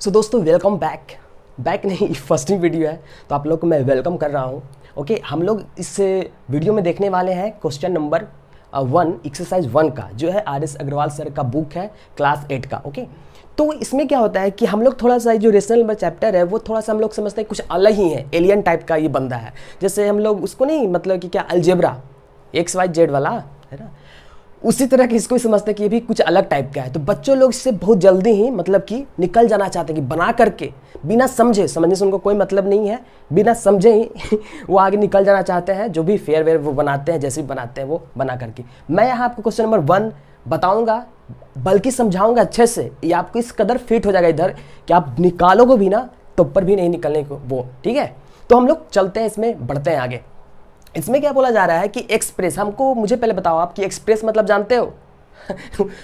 सो दोस्तों welcome back नहीं, first ही video है तो आप लोग को मैं वेलकम कर रहा हूँ। ओके, हम लोग इस वीडियो में देखने वाले हैं क्वेश्चन नंबर 1 एक्सरसाइज 1 का, जो है RS अग्रवाल सर का बुक है क्लास 8 का। ओके, तो इसमें क्या होता है कि हम लोग थोड़ा सा जो रेशनल नंबर चैप्टर है वो थोड़ा सा हम लोग समझते हैं कुछ अलग ही है, एलियन टाइप का ये बंदा है। जैसे हम लोग उसको नहीं मतलब कि क्या अलजेब्रा XYZ वाला है ना, उसी तरह के इसको समझते हैं कि ये भी कुछ अलग टाइप का है। तो बच्चों लोग इससे बहुत जल्दी ही मतलब कि निकल जाना चाहते हैं कि बना करके बिना समझने से उनको कोई मतलब नहीं है, बिना समझे ही वो आगे निकल जाना चाहते हैं। जो भी फेयर वेयर वो बनाते हैं, जैसे भी बनाते हैं वो बना करके। मैं यहाँ आपको क्वेश्चन नंबर 1 बताऊँगा, बल्कि समझाऊँगा अच्छे से। ये आपको इस कदर फिट हो जाएगा इधर कि आप निकालोगे भी ना तो ऊपर भी नहीं निकलने को वो, ठीक है। तो हम लोग चलते हैं, इसमें बढ़ते हैं आगे। इसमें क्या बोला जा रहा है कि एक्सप्रेस, मुझे पहले बताओ आप कि एक्सप्रेस मतलब जानते हो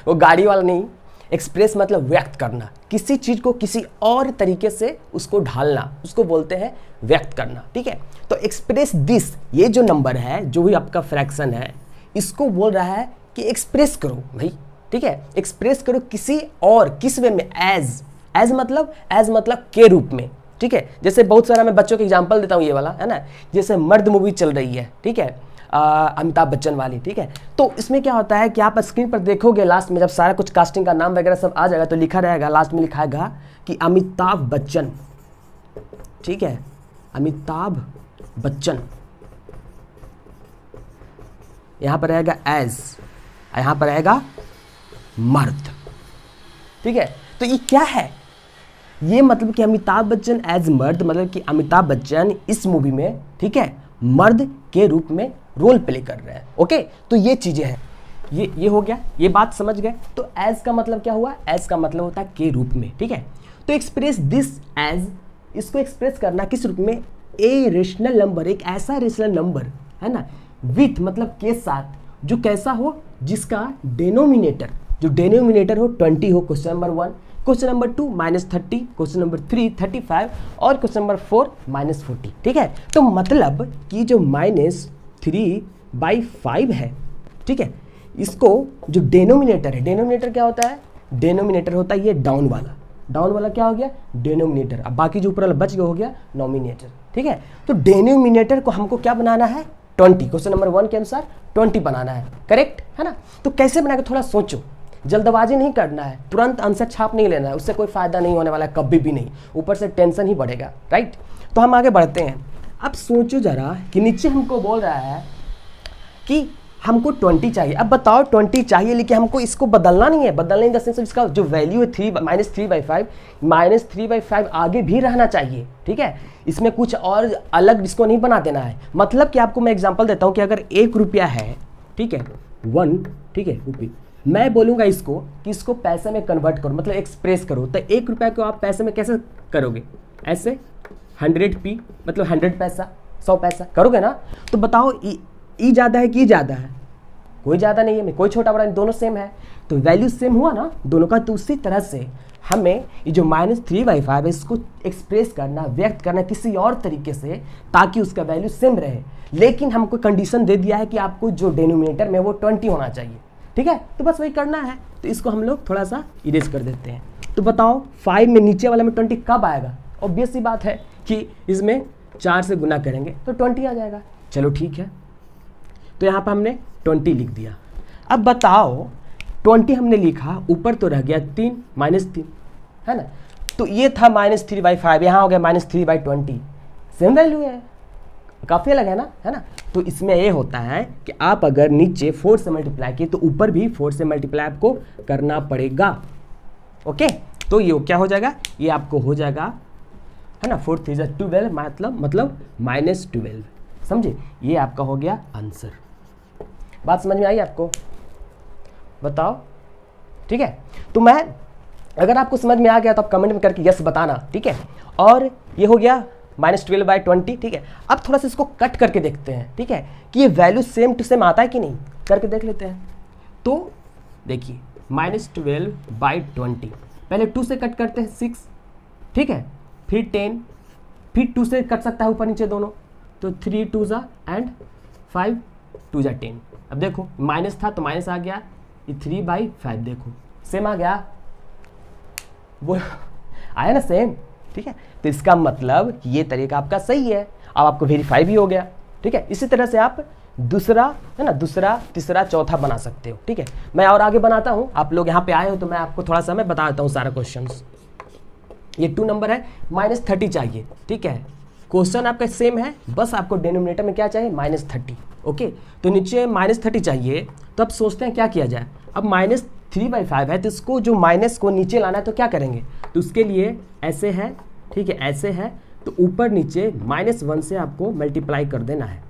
वो गाड़ी वाला नहीं। एक्सप्रेस मतलब व्यक्त करना, किसी चीज को किसी और तरीके से उसको ढालना, उसको बोलते हैं व्यक्त करना, ठीक है। तो एक्सप्रेस दिस, ये जो नंबर है, जो भी आपका फ्रैक्शन है, इसको बोल रहा है कि एक्सप्रेस करो भाई, ठीक है। एक्सप्रेस करो किसी और, किस वे में, एज मतलब के रूप में, ठीक है। जैसे बहुत सारा मैं बच्चों के एग्जांपल देता हूँ, ये वाला है ना, जैसे मर्द मूवी चल रही है, ठीक है, अमिताभ बच्चन वाली, ठीक है। तो इसमें क्या होता है कि आप स्क्रीन पर देखोगे लास्ट में जब सारा कुछ कास्टिंग का नाम वगैरह सब आ जाएगा तो लिखा रहेगा, लास्ट में लिखा रहेगा कि अमिताभ बच्चन, ठीक है, अमिताभ बच्चन। यहाँ पर रहेगा एज, यहाँ पर रहेगा मर्द, ठीक है। तो ये क्या है, ये मतलब कि अमिताभ बच्चन एज मर्द, मतलब कि अमिताभ बच्चन इस मूवी में, ठीक है, मर्द के रूप में रोल प्ले कर रहे हैं। ओके, तो ये चीजें हैं, ये हो गया, ये बात समझ गए। तो एज का मतलब क्या हुआ, एज का मतलब होता है के रूप में, ठीक है। तो एक्सप्रेस दिस एज, इसको एक्सप्रेस करना किस रूप में, ए रेशनल नंबर, एक ऐसा रेशनल नंबर है ना, विथ मतलब के साथ, जो कैसा हो, जिसका डेनोमिनेटर, जो डेनोमिनेटर हो 20 हो। Question number 1, question number 2 -30, question number 3 35 और क्वेश्चन नंबर 4 -40, ठीक है। तो मतलब कि जो -3/5 है, ठीक है, इसको जो डेनोमिनेटर है, डेनोमिनेटर क्या होता है, डेनोमिनेटर होता है ये डाउन वाला क्या हो गया, डेनोमिनेटर। अब बाकी जो ऊपर वाला बच गया हो गया नोमिनेटर, ठीक है। तो डेनोमिनेटर को हमको क्या बनाना है, 20, क्वेश्चन नंबर 1 के अनुसार 20 बनाना है, करेक्ट है ना। तो कैसे बनाएगा, थोड़ा सोचो, जल्दबाजी नहीं करना है, तुरंत आंसर छाप नहीं लेना है, उससे कोई फायदा नहीं होने वाला है, कभी भी नहीं, ऊपर से टेंशन ही बढ़ेगा, राइट। तो हम आगे बढ़ते हैं। अब सोचो जरा कि नीचे हमको बोल रहा है कि हमको 20 चाहिए। अब बताओ 20 चाहिए, लेकिन हमको इसको बदलना नहीं है, बदलने इन द सेंस इसका जो वैल्यू है -3/5 आगे भी रहना चाहिए, ठीक है। इसमें कुछ और अलग इसको नहीं बना देना है। मतलब कि आपको मैं एग्जांपल देता हूँ कि अगर 1 रुपया है, ठीक है, 1, ठीक है, रुपये, मैं बोलूँगा इसको कि इसको पैसे में कन्वर्ट करो, मतलब एक्सप्रेस करो। तो 1 रुपया को आप पैसे में कैसे करोगे, ऐसे 100p, मतलब 100 पैसा, 100 पैसा करोगे ना। तो बताओ ई ज़्यादा है कि ज़्यादा है, कोई ज़्यादा नहीं है, कोई छोटा बड़ा, दोनों सेम है, तो वैल्यू सेम हुआ ना दोनों का। तो उसी तरह से हमें ये जो -3/5 है इसको एक्सप्रेस करना, व्यक्त करना किसी और तरीके से, ताकि उसका वैल्यू सेम रहे। लेकिन हमको कंडीशन दे दिया है कि आपको जो डेनोमिनेटर में वो 20 होना चाहिए, ठीक है। तो बस वही करना है। तो इसको हम लोग थोड़ा सा इरेज कर देते हैं। तो बताओ 5 में नीचे वाला में 20 कब आएगा, ऑब्वियस सी बात है कि इसमें 4 से गुना करेंगे तो 20 आ जाएगा। चलो ठीक है, तो यहाँ पर हमने 20 लिख दिया। अब बताओ 20 हमने लिखा, ऊपर तो रह गया 3 -3 है ना। तो ये था -3/5, यहाँ हो गया -3/20, सेम वैल्यू है, काफ़ी अलग है ना। तो इसमें ये होता है कि आप अगर नीचे 4 से मल्टीप्लाई किए तो ऊपर भी 4 से मल्टीप्लाई आपको करना पड़ेगा। ओके, तो ये क्या हो जाएगा, ये आपको हो जाएगा, है ना, 4 3 12, मतलब -12, समझे। ये आपका हो गया आंसर। बात समझ में आई आपको, बताओ, ठीक है। तो मैं, अगर आपको समझ में आ गया तो आप कमेंट में करके यस बताना, ठीक है। और ये हो गया -12/20, ठीक है। अब थोड़ा सा इसको कट करके देखते हैं, ठीक है, कि ये वैल्यू सेम टू सेम आता है कि नहीं, करके देख लेते हैं। तो देखिए -12/20, पहले 2 से कट करते हैं 6, ठीक है, फिर 10, फिर 2 से कट सकता है ऊपर नीचे दोनों, तो 3 2 एंड 5 2 10। अब देखो माइनस था तो माइनस आ गया, ये 3/5 देखो सेम आ गया। वो आया ना सेम, ठीक है। तो इसका मतलब ये तरीका आपका सही है, अब आपको वेरीफाई भी हो गया, ठीक है। इसी तरह से आप दूसरा है ना, दूसरा तीसरा चौथा बना सकते हो, ठीक है। मैं और आगे बनाता हूँ, आप लोग यहाँ पे आए हो तो मैं आपको थोड़ा सा मैं बता देता हूँ सारा क्वेश्चन। ये 2 नंबर है, -30 चाहिए, ठीक है। क्वेश्चन आपका सेम है, बस आपको डिनोमिनेटर में क्या चाहिए, -30, ओके। तो नीचे -30 चाहिए, तो अब सोचते हैं क्या किया जाए। अब -3/5 है, तो इसको जो माइनस को नीचे लाना है तो क्या करेंगे, तो उसके लिए ऐसे है, ठीक है, ऐसे है, तो ऊपर नीचे -1 से आपको मल्टीप्लाई कर देना है,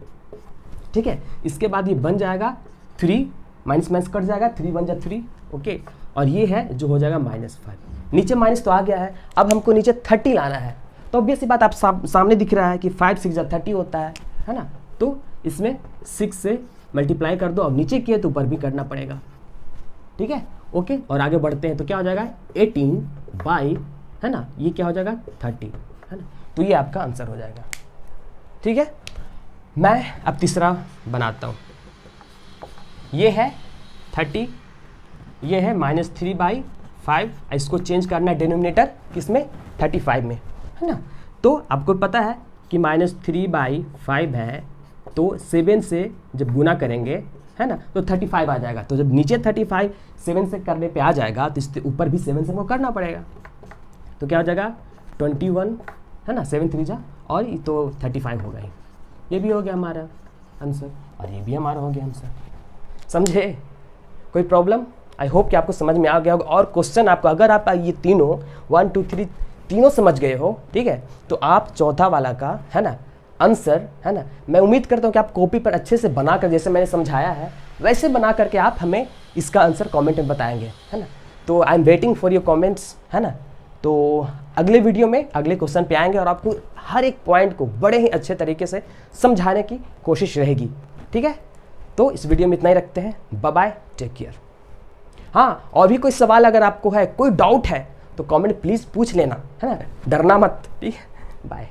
ठीक है। इसके बाद ये बन जाएगा 3, माइनस कट जाएगा, 3 1 जा 3, ओके। और ये है जो हो जाएगा -5, नीचे माइनस तो आ गया है, अब हमको नीचे 30 लाना है। तो ऑब्वियस बात आप सामने दिख रहा है कि 5 6 जा 30 होता है ना। तो इसमें 6 से मल्टीप्लाई कर दो, अब नीचे किए तो ऊपर भी करना पड़ेगा, ठीक है, ओके। और आगे बढ़ते हैं तो क्या हो जाएगा 18/, है ना, ये क्या हो जाएगा 30, है ना। तो ये आपका आंसर हो जाएगा, ठीक है। मैं अब तीसरा बनाता हूँ, ये है 30, ये है -3/5, इसको चेंज करना है डिनोमिनेटर किसमें, 35 में, है ना। तो आपको पता है कि -3/5 है, तो 7 से जब गुना करेंगे, है ना, तो 35 आ जाएगा। तो जब नीचे 35 7 से करने पे आ जाएगा, तो इसके ऊपर भी 7 से हमको करना पड़ेगा। तो क्या हो जाएगा 21, है ना, 7 3 जा, और ये तो 35 हो गई। ये भी हो गया हमारा आंसर, और ये भी हमारा हो गया आंसर। समझे, कोई प्रॉब्लम? आई होप कि आपको समझ में आ गया होगा। और क्वेश्चन आपको, अगर आप ये तीनों 1 2 3 तीनों समझ गए हो, ठीक है, तो आप चौथा वाला का, है ना, आंसर, है ना, मैं उम्मीद करता हूँ कि आप कॉपी पर अच्छे से बनाकर, जैसे मैंने समझाया है वैसे बना करके आप हमें इसका आंसर कमेंट में बताएंगे, है ना। तो I am waiting for your comments, है ना। तो अगले वीडियो में अगले क्वेश्चन पे आएंगे और आपको हर एक पॉइंट को बड़े ही अच्छे तरीके से समझाने की कोशिश रहेगी, ठीक है। तो इस वीडियो में इतना ही रखते हैं, बाय बाय, टेक केयर। हाँ, और भी कोई सवाल अगर आपको है, कोई डाउट है, तो कमेंट प्लीज़ पूछ लेना, है ना, डरना मत, ठीक है, बाय।